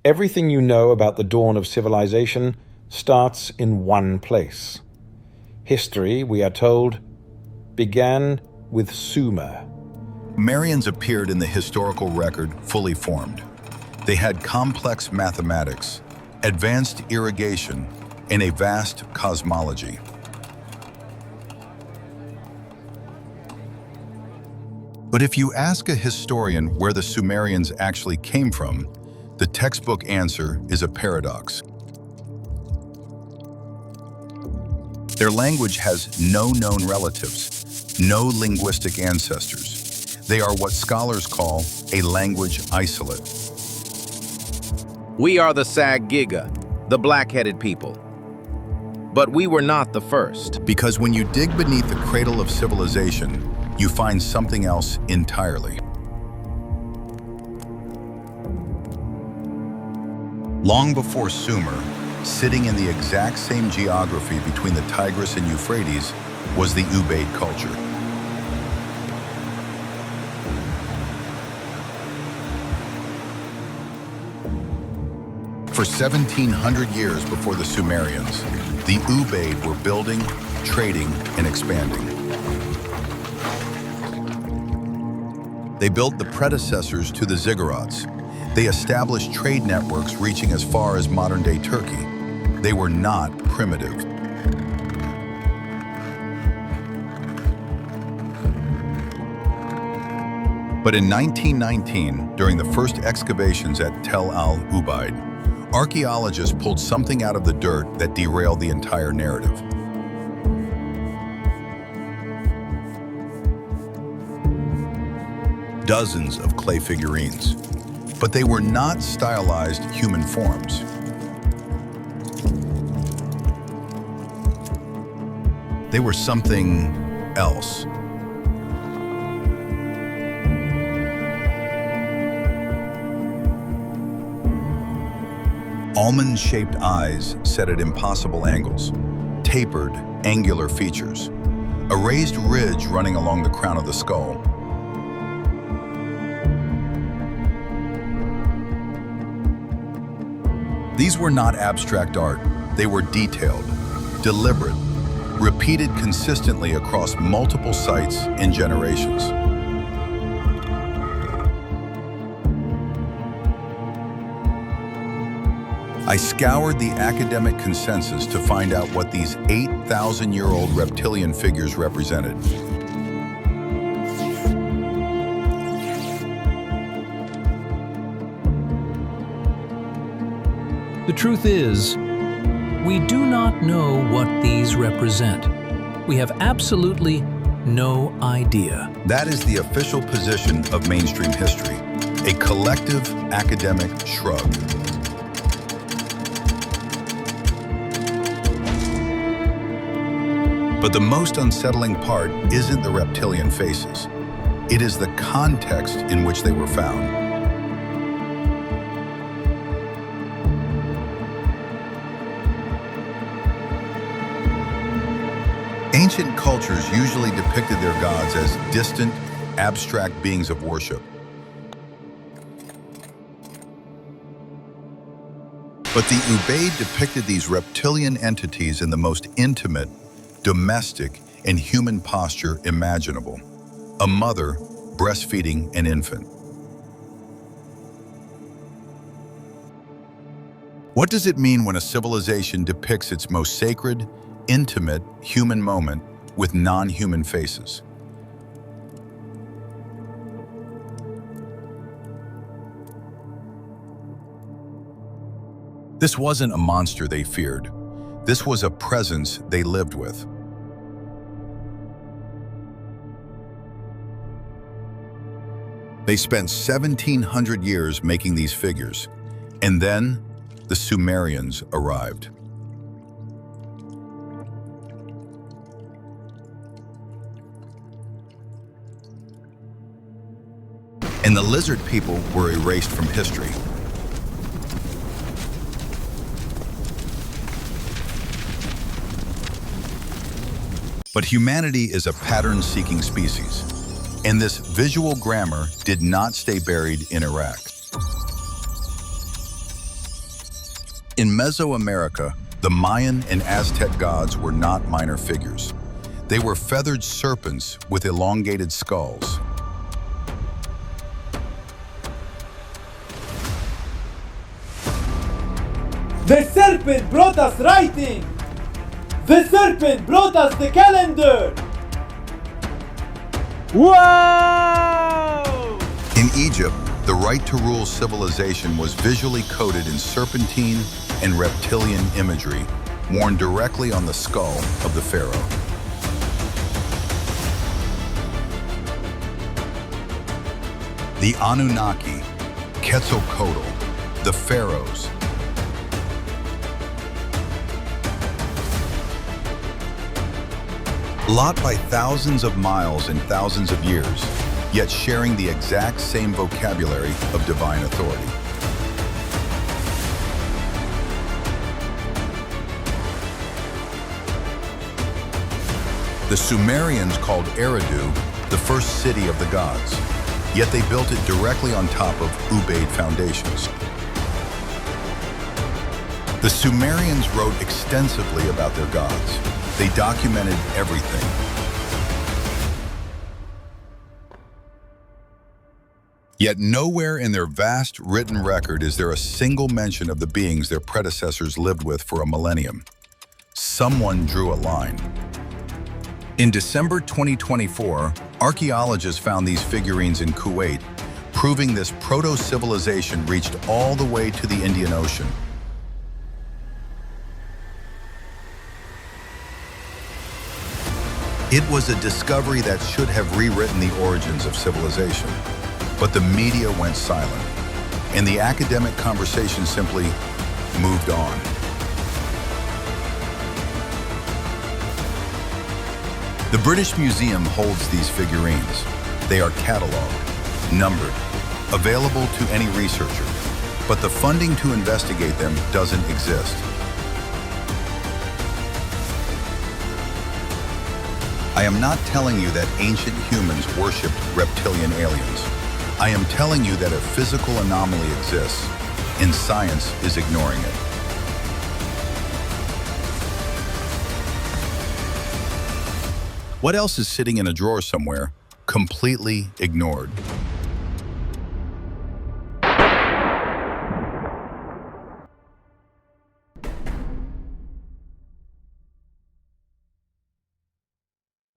Everything you know about the dawn of civilization starts in one place. History, we are told, began with Sumer. Sumerians appeared in the historical record fully formed. They had complex mathematics, advanced irrigation, and a vast cosmology. But if you ask a historian where the Sumerians actually came from, the textbook answer is a paradox. Their language has no known relatives, no linguistic ancestors. They are what scholars call a language isolate. We are the Sag-Giga, the black-headed people. But we were not the first. Because when you dig beneath the cradle of civilization, you find something else entirely. Long before Sumer, sitting in the exact same geography between the Tigris and Euphrates, was the Ubaid culture. For 1,700 years before the Sumerians, the Ubaid were building, trading, and expanding. They built the predecessors to the ziggurats. They established trade networks reaching as far as modern-day Turkey. They were not primitive. But in 1919, during the first excavations at Tel al-Ubaid, archaeologists pulled something out of the dirt that derailed the entire narrative. Dozens of clay figurines, but they were not stylized human forms. They were something else. Almond-shaped eyes set at impossible angles, tapered, angular features, a raised ridge running along the crown of the skull. These were not abstract art. They were detailed, deliberate, repeated consistently across multiple sites and generations. I scoured the academic consensus to find out what these 8,000-year-old reptilian figures represented. The truth is, we do not know what these represent. We have absolutely no idea. That is the official position of mainstream history, a collective academic shrug. But the most unsettling part isn't the reptilian faces. It is the context in which they were found. Ancient cultures usually depicted their gods as distant, abstract beings of worship. But the Ubaid depicted these reptilian entities in the most intimate, domestic, and human posture imaginable. A mother breastfeeding an infant. What does it mean when a civilization depicts its most sacred, intimate human moment with non-human faces? This wasn't a monster they feared. This was a presence they lived with. They spent 1,700 years making these figures, and then the Sumerians arrived. And the lizard people were erased from history. But humanity is a pattern-seeking species, and this visual grammar did not stay buried in Iraq. In Mesoamerica, the Mayan and Aztec gods were not minor figures. They were feathered serpents with elongated skulls. The serpent brought us writing! The serpent brought us the calendar! Whoa! In Egypt, the right-to-rule civilization was visually coded in serpentine and reptilian imagery, worn directly on the skull of the pharaoh. The Anunnaki, Quetzalcoatl, the pharaohs, lot by thousands of miles and thousands of years, yet sharing the exact same vocabulary of divine authority. The Sumerians called Eridu the first city of the gods, yet they built it directly on top of Ubaid foundations. The Sumerians wrote extensively about their gods. They documented everything. Yet nowhere in their vast written record is there a single mention of the beings their predecessors lived with for a millennium. Someone drew a line. In December 2024, archaeologists found these figurines in Kuwait, proving this proto-civilization reached all the way to the Indian Ocean. It was a discovery that should have rewritten the origins of civilization, but the media went silent, and the academic conversation simply moved on. The British Museum holds these figurines. They are catalogued, numbered, available to any researcher, but the funding to investigate them doesn't exist. I am not telling you that ancient humans worshipped reptilian aliens. I am telling you that a physical anomaly exists, and science is ignoring it. What else is sitting in a drawer somewhere, completely ignored?